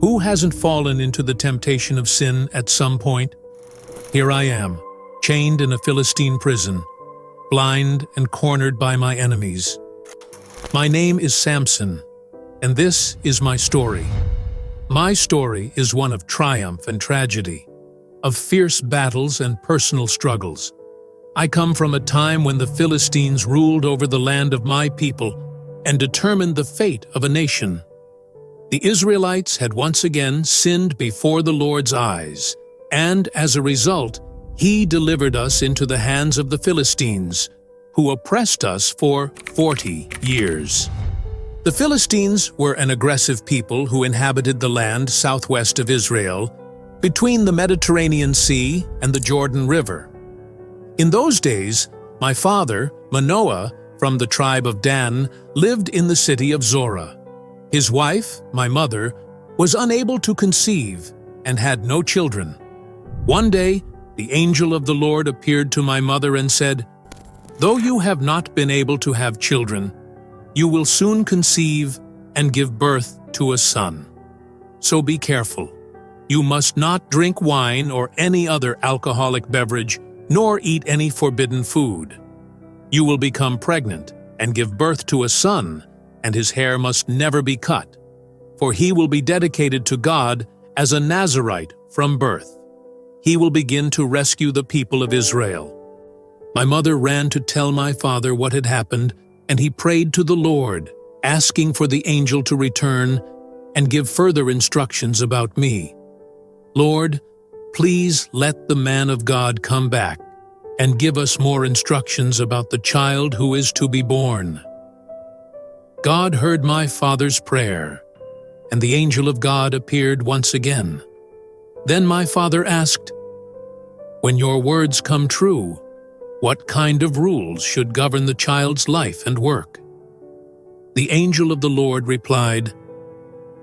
Who hasn't fallen into the temptation of sin at some point? Here I am, chained in a Philistine prison, blind and cornered by my enemies. My name is Samson, and this is my story. My story is one of triumph and tragedy, of fierce battles and personal struggles. I come from a time when the Philistines ruled over the land of my people and determined the fate of a nation. The Israelites had once again sinned before the Lord's eyes, and as a result, He delivered us into the hands of the Philistines, who oppressed us for 40 years. The Philistines were an aggressive people who inhabited the land southwest of Israel, between the Mediterranean Sea and the Jordan River. In those days, my father, Manoah, from the tribe of Dan, lived in the city of Zorah. His wife, my mother, was unable to conceive and had no children. One day, the angel of the Lord appeared to my mother and said, "Though you have not been able to have children, you will soon conceive and give birth to a son. So be careful. You must not drink wine or any other alcoholic beverage, nor eat any forbidden food. You will become pregnant and give birth to a son, and his hair must never be cut, for he will be dedicated to God as a Nazirite from birth. He will begin to rescue the people of Israel." My mother ran to tell my father what had happened, and he prayed to the Lord, asking for the angel to return and give further instructions about me. "Lord, please let the man of God come back and give us more instructions about the child who is to be born." God heard my father's prayer, and the angel of God appeared once again. Then my father asked, "When your words come true, what kind of rules should govern the child's life and work?" The angel of the Lord replied,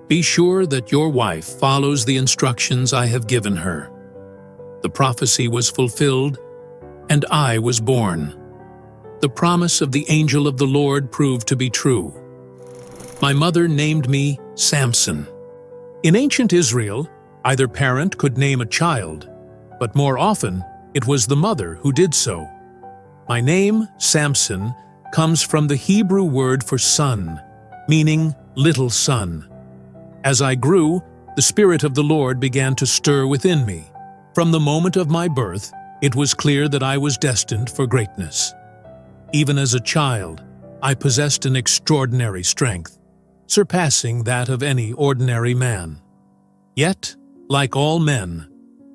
"Be sure that your wife follows the instructions I have given her." The prophecy was fulfilled, and I was born. The promise of the angel of the Lord proved to be true. My mother named me Samson. In ancient Israel, either parent could name a child, but more often it was the mother who did so. My name, Samson, comes from the Hebrew word for son, meaning little son. As I grew, the Spirit of the Lord began to stir within me. From the moment of my birth, it was clear that I was destined for greatness. Even as a child, I possessed an extraordinary strength, surpassing that of any ordinary man. Yet, like all men,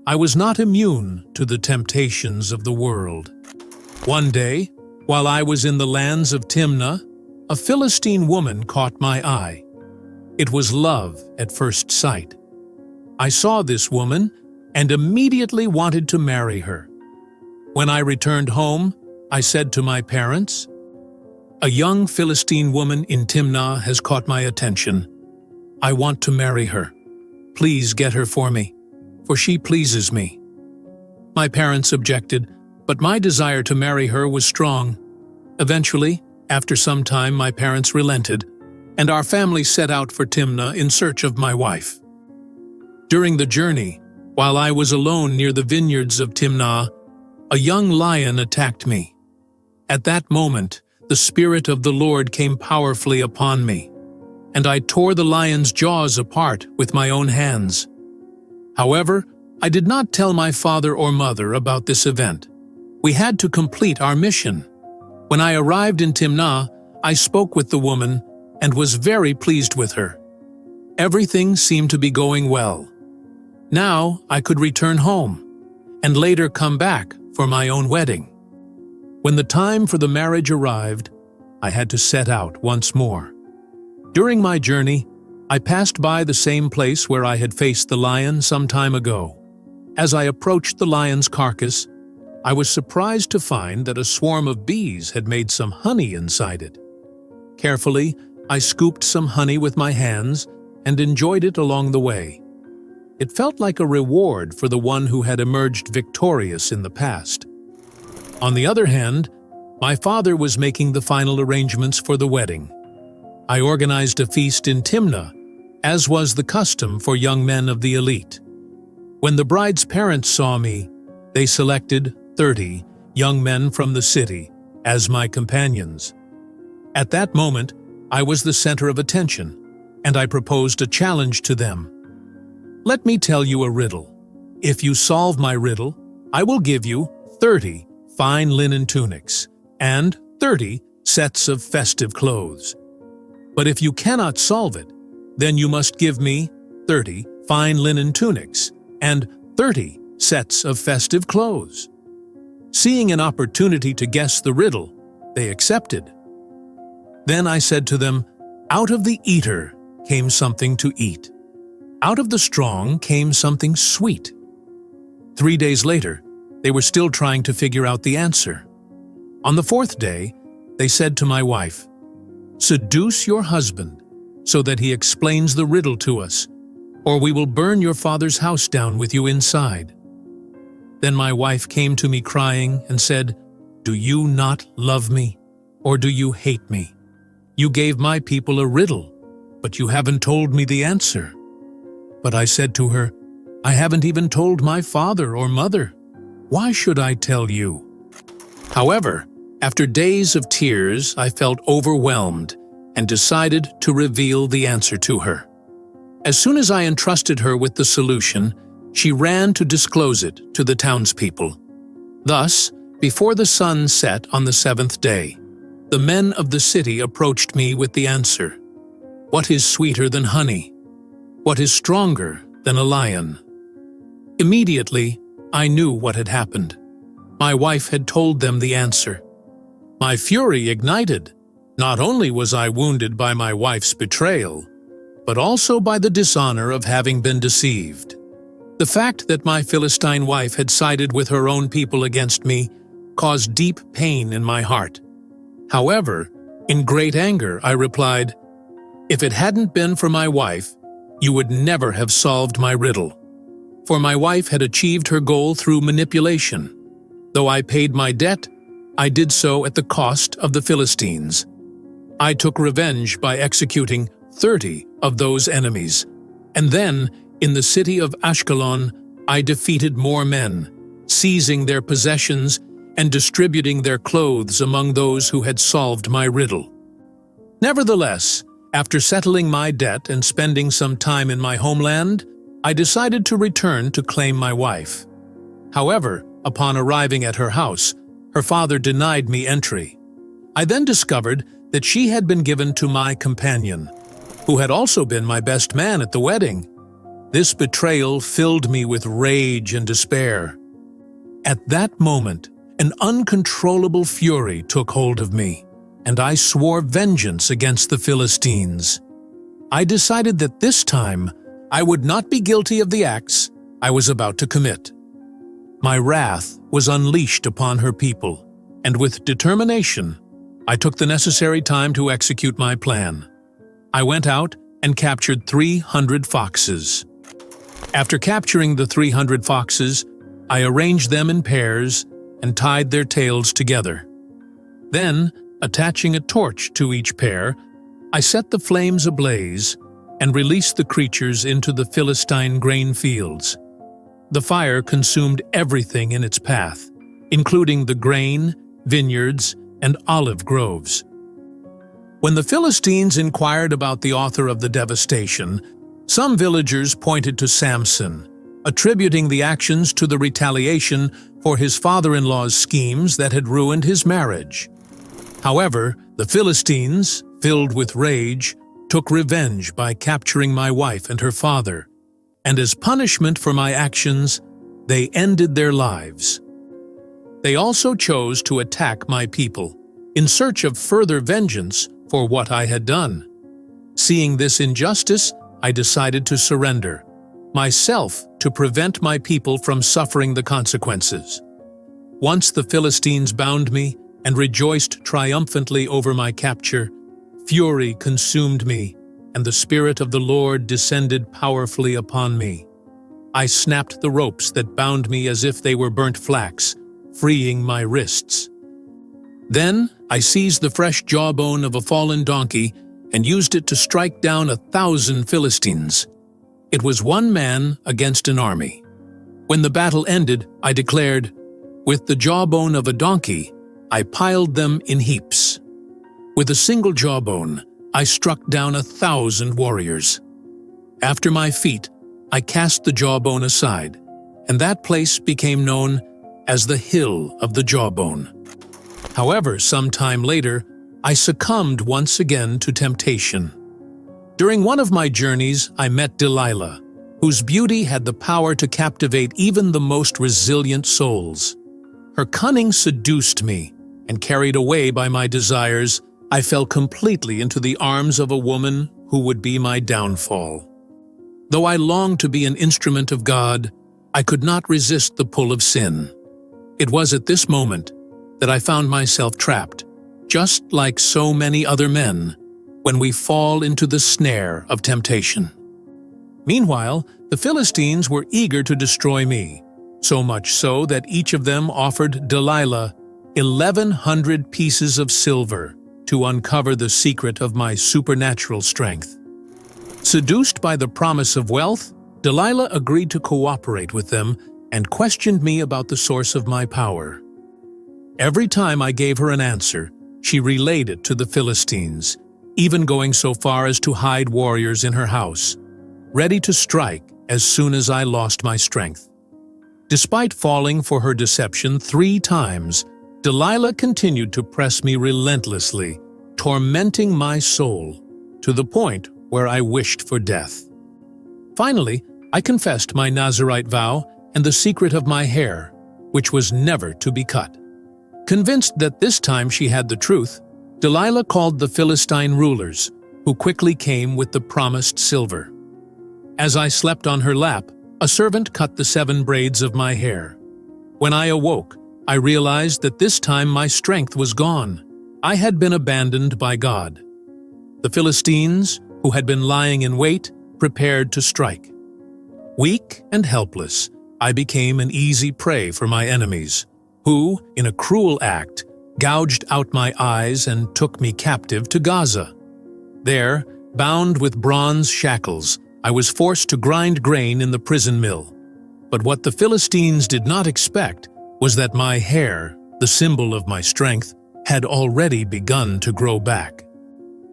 I was not immune to the temptations of the world. One day, while I was in the lands of Timnah, a Philistine woman caught my eye. It was love at first sight. I saw this woman and immediately wanted to marry her. When I returned home, I said to my parents, "A young Philistine woman in Timnah has caught my attention. I want to marry her. Please get her for me, for she pleases me." My parents objected, but my desire to marry her was strong. Eventually, after some time, my parents relented, and our family set out for Timnah in search of my wife. During the journey, while I was alone near the vineyards of Timnah, a young lion attacked me. At that moment, the Spirit of the Lord came powerfully upon me, and I tore the lion's jaws apart with my own hands. However, I did not tell my father or mother about this event. We had to complete our mission. When I arrived in Timnah, I spoke with the woman and was very pleased with her. Everything seemed to be going well. Now I could return home, and later come back for my own wedding. When the time for the marriage arrived, I had to set out once more. During my journey, I passed by the same place where I had faced the lion some time ago. As I approached the lion's carcass, I was surprised to find that a swarm of bees had made some honey inside it. Carefully, I scooped some honey with my hands and enjoyed it along the way. It felt like a reward for the one who had emerged victorious in the past. On the other hand, my father was making the final arrangements for the wedding. I organized a feast in Timnah, as was the custom for young men of the elite. When the bride's parents saw me, they selected 30 young men from the city as my companions. At that moment, I was the center of attention, and I proposed a challenge to them. Let me tell you a riddle. If you solve my riddle, I will give you 30 fine linen tunics and 30 sets of festive clothes. But if you cannot solve it, then you must give me 30 fine linen tunics and 30 sets of festive clothes. Seeing an opportunity to guess the riddle, they accepted. Then I said to them, "Out of the eater came something to eat. Out of the strong came something sweet." 3 days later, they were still trying to figure out the answer. On the fourth day, they said to my wife, "Seduce your husband so that he explains the riddle to us, or we will burn your father's house down with you inside." Then my wife came to me crying and said, "Do you not love me, or do you hate me? You gave my people a riddle, but you haven't told me the answer." But I said to her, "I haven't even told my father or mother. Why should I tell you?" However, after days of tears, I felt overwhelmed and decided to reveal the answer to her. As soon as I entrusted her with the solution, she ran to disclose it to the townspeople. Thus, before the sun set on the seventh day, the men of the city approached me with the answer. What is sweeter than honey? What is stronger than a lion? Immediately, I knew what had happened. My wife had told them the answer. My fury ignited. Not only was I wounded by my wife's betrayal, but also by the dishonor of having been deceived. The fact that my Philistine wife had sided with her own people against me caused deep pain in my heart. However, in great anger, I replied, "If it hadn't been for my wife, you would never have solved my riddle." For my wife had achieved her goal through manipulation. Though I paid my debt, I did so at the cost of the Philistines. I took revenge by executing 30 of those enemies, and then, in the city of Ashkelon, I defeated more men, seizing their possessions and distributing their clothes among those who had solved my riddle. Nevertheless, after settling my debt and spending some time in my homeland, I decided to return to claim my wife. However, upon arriving at her house, her father denied me entry. I then discovered that she had been given to my companion, who had also been my best man at the wedding. This betrayal filled me with rage and despair. At that moment, an uncontrollable fury took hold of me, and I swore vengeance against the Philistines. I decided that this time I would not be guilty of the acts I was about to commit. My wrath was unleashed upon her people, and with determination, I took the necessary time to execute my plan. I went out and captured 300 foxes. After capturing the 300 foxes, I arranged them in pairs and tied their tails together. Then, attaching a torch to each pair, I set the flames ablaze and released the creatures into the Philistine grain fields. The fire consumed everything in its path, including the grain, vineyards, and olive groves. When the Philistines inquired about the author of the devastation, some villagers pointed to Samson, attributing the actions to the retaliation for his father-in-law's schemes that had ruined his marriage. However, the Philistines, filled with rage, took revenge by capturing my wife and her father, and as punishment for my actions, they ended their lives. They also chose to attack my people, in search of further vengeance for what I had done. Seeing this injustice, I decided to surrender myself to prevent my people from suffering the consequences. Once the Philistines bound me and rejoiced triumphantly over my capture, fury consumed me, and the Spirit of the Lord descended powerfully upon me. I snapped the ropes that bound me as if they were burnt flax, freeing my wrists. Then I seized the fresh jawbone of a fallen donkey and used it to strike down 1,000 Philistines. It was one man against an army. When the battle ended, I declared, "With the jawbone of a donkey, I piled them in heaps. With a single jawbone, I struck down 1,000 warriors. After my feat, I cast the jawbone aside, and that place became known as the Hill of the Jawbone." However, some time later, I succumbed once again to temptation. During one of my journeys, I met Delilah, whose beauty had the power to captivate even the most resilient souls. Her cunning seduced me, and carried away by my desires, I fell completely into the arms of a woman who would be my downfall. Though I longed to be an instrument of God, I could not resist the pull of sin. It was at this moment that I found myself trapped, just like so many other men, when we fall into the snare of temptation. Meanwhile, the Philistines were eager to destroy me, so much so that each of them offered Delilah 1,100 pieces of silver to uncover the secret of my supernatural strength. Seduced by the promise of wealth, Delilah agreed to cooperate with them and questioned me about the source of my power. Every time I gave her an answer, she relayed it to the Philistines, even going so far as to hide warriors in her house, ready to strike as soon as I lost my strength. Despite falling for her deception 3 times, Delilah continued to press me relentlessly, tormenting my soul to the point where I wished for death. Finally, I confessed my Nazirite vow and the secret of my hair, which was never to be cut. Convinced that this time she had the truth, Delilah called the Philistine rulers, who quickly came with the promised silver. As I slept on her lap, a servant cut the 7 braids of my hair. When I awoke, I realized that this time my strength was gone. I had been abandoned by God. The Philistines, who had been lying in wait, prepared to strike. Weak and helpless, I became an easy prey for my enemies, who, in a cruel act, gouged out my eyes and took me captive to Gaza. There, bound with bronze shackles, I was forced to grind grain in the prison mill. But what the Philistines did not expect was that my hair, the symbol of my strength, had already begun to grow back.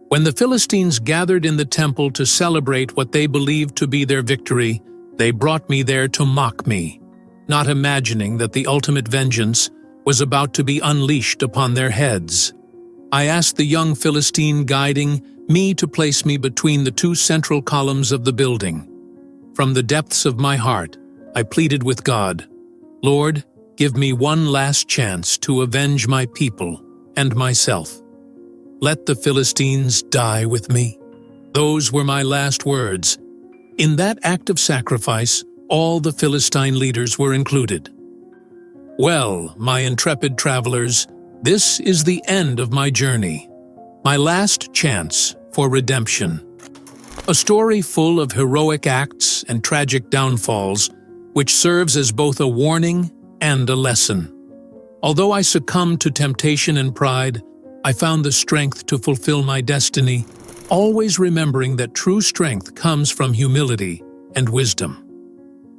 When the Philistines gathered in the temple to celebrate what they believed to be their victory, they brought me there to mock me, not imagining that the ultimate vengeance was about to be unleashed upon their heads. I asked the young Philistine guiding me to place me between the 2 central columns of the building. From the depths of my heart, I pleaded with God, "Lord, give me one last chance to avenge my people and myself. Let the Philistines die with me." Those were my last words. In that act of sacrifice, all the Philistine leaders were included. Well, my intrepid travelers, this is the end of my journey, my last chance for redemption. A story full of heroic acts and tragic downfalls, which serves as both a warning and a lesson. Although I succumbed to temptation and pride, I found the strength to fulfill my destiny, always remembering that true strength comes from humility and wisdom.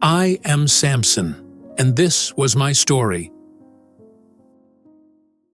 I am Samson, and this was my story,